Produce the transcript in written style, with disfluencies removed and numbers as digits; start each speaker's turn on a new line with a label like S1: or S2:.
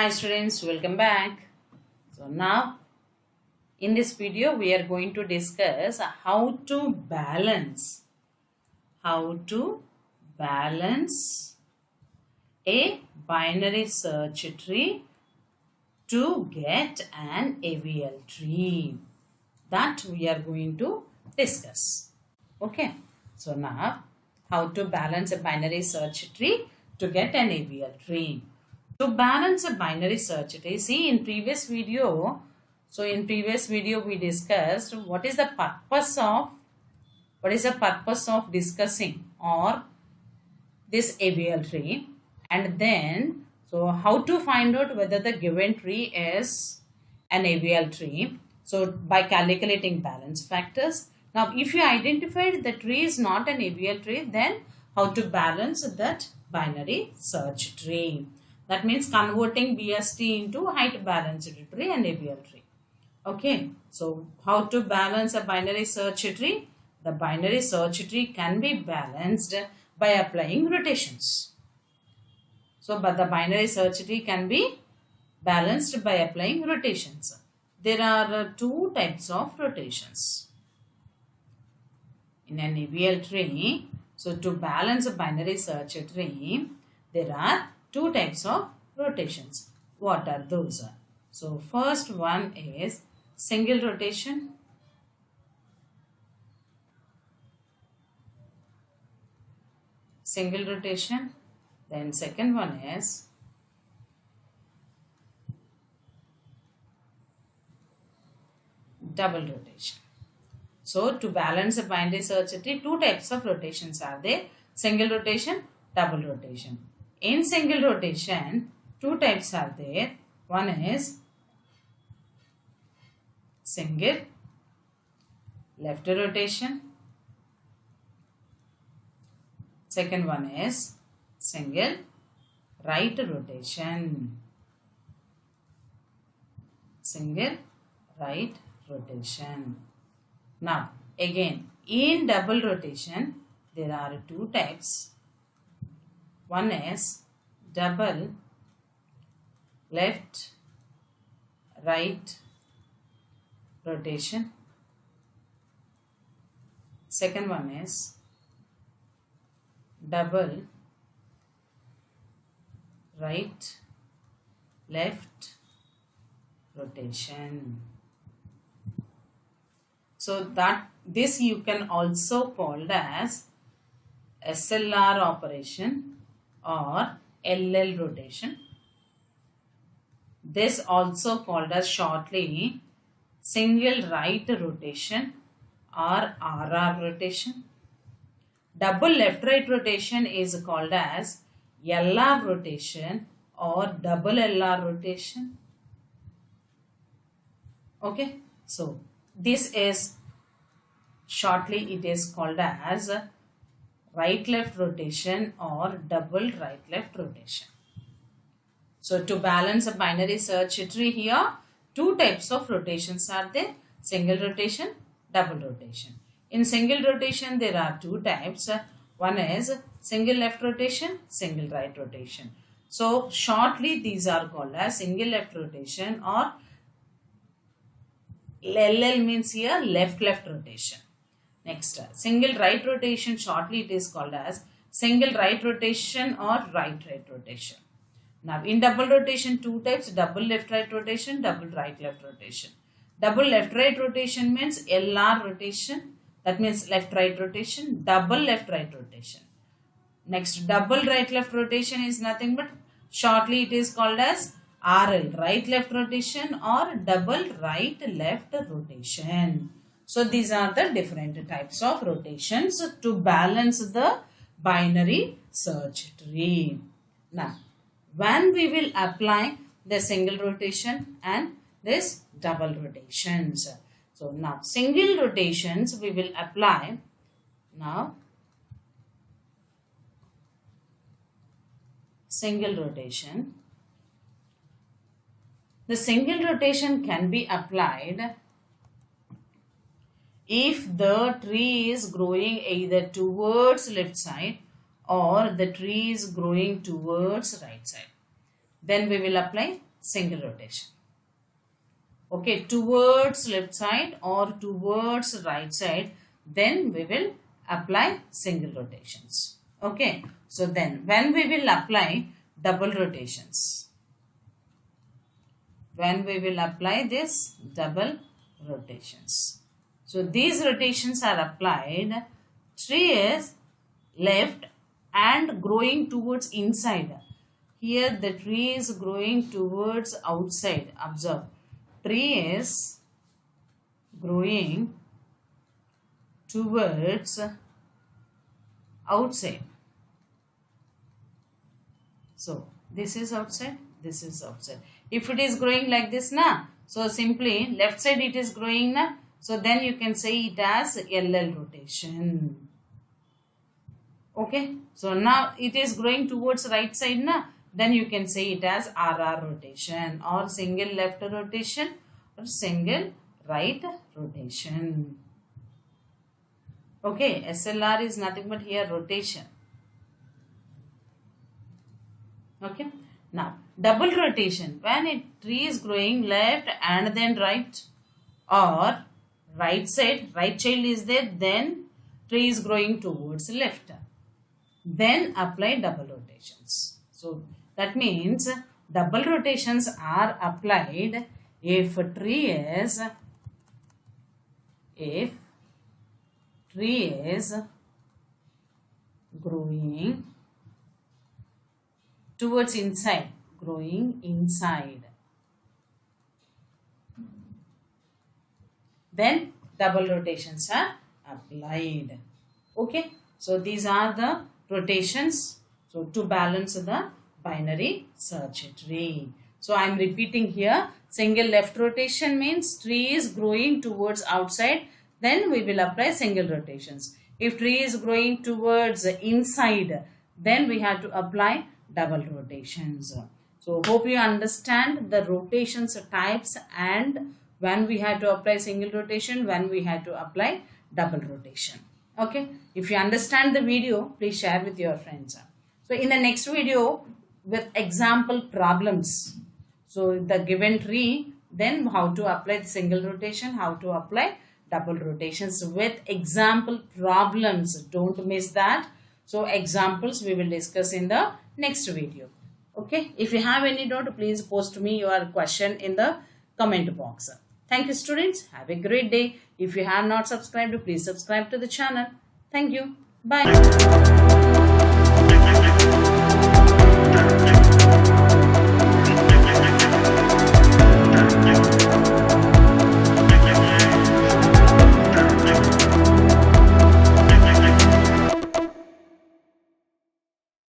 S1: Hi students, welcome back. So now in this video we are going to discuss how to balance a binary search tree to get an AVL tree. That we are going to discuss. Okay, so now how to balance a binary search tree to get an AVL tree. To balance a binary search tree, see in previous video, we discussed what is the purpose of discussing or this AVL tree, and then so how to find out whether the given tree is an AVL tree. So by calculating balance factors. Now if you identified the tree is not an AVL tree, then how to balance that binary search tree. That means converting BST into height balanced tree and AVL tree. Okay, so how to balance a binary search tree? The binary search tree can be balanced by applying rotations. So, but the binary search tree can be balanced by applying rotations. There are two types of rotations in an AVL tree. So, to balance a binary search tree, there are two types of rotations. What are those? So first one is single rotation. Then second one is double rotation. So to balance a binary search tree, two types of rotations are there: single rotation, double rotation. In single rotation, two types are there. One is single left rotation. Second one is single right rotation. Single right rotation. Now, again, in double rotation, there are two types. One is double left right rotation. Second one is double right left rotation. So that this you can also call as SLR operation or LL rotation. This also called as shortly single right rotation or RR rotation. Double left right rotation is called as LR rotation or double LR rotation. Okay, so this is shortly it is called as right left rotation or double right left rotation. So to balance a binary search tree here, two types of rotations are there: single rotation, double rotation. In single rotation there are two types. One is single left rotation, single right rotation. So shortly these are called as single left rotation or LL means here left rotation. Next, single right rotation, shortly it is called as single right rotation or right rotation. Now in double rotation, two types: double left right rotation, double right left rotation. Double left right rotation means LR rotation, that means left right rotation, double left right rotation. Next, double right left rotation is nothing but shortly it is called as RL, right left rotation or double right left rotation. So these are the different types of rotations to balance the binary search tree. Now, when we will apply the single rotation and this double rotations. So now single rotations we will apply. Now single rotation. The single rotation can be applied if the tree is growing either towards left side or the tree is growing towards right side. Then we will apply single rotation. Okay, towards left side or towards right side, then we will apply single rotations. Okay, so then when we will apply double rotations, when we will apply this double rotations. So these rotations are applied, tree is left and growing towards inside. Here the tree is growing towards outside. Observe, tree is growing towards outside. So this is outside, this is outside. If it is growing like this, na, so simply left side it is growing, na, so then you can say it as LL rotation. Okay, so now it is growing towards right side, na, then you can say it as RR rotation or single left rotation or single right rotation. Okay, SLR is nothing but here rotation. Okay, now double rotation, when a tree is growing left and then right, or right side, right child is there, then tree is growing towards left, then apply double rotations. So that means double rotations are applied if tree is growing towards inside, growing inside, then double rotations are applied. Okay, so these are the rotations, so to balance the binary search tree. So I am repeating here, single left rotation means tree is growing towards outside, then we will apply single rotations. If tree is growing towards inside, then we have to apply double rotations. So hope you understand the rotations types and when we have to apply single rotation, when we have to apply double rotation. Okay, if you understand the video, please share with your friends. So in the next video with example problems, so the given tree, then how to apply the single rotation, how to apply double rotations with example problems. Don't miss that. So examples we will discuss in the next video. Okay, if you have any doubt, please post me your question in the comment box. Thank you students. Have a great day. If you have not subscribed, please subscribe to the channel. Thank you. Bye.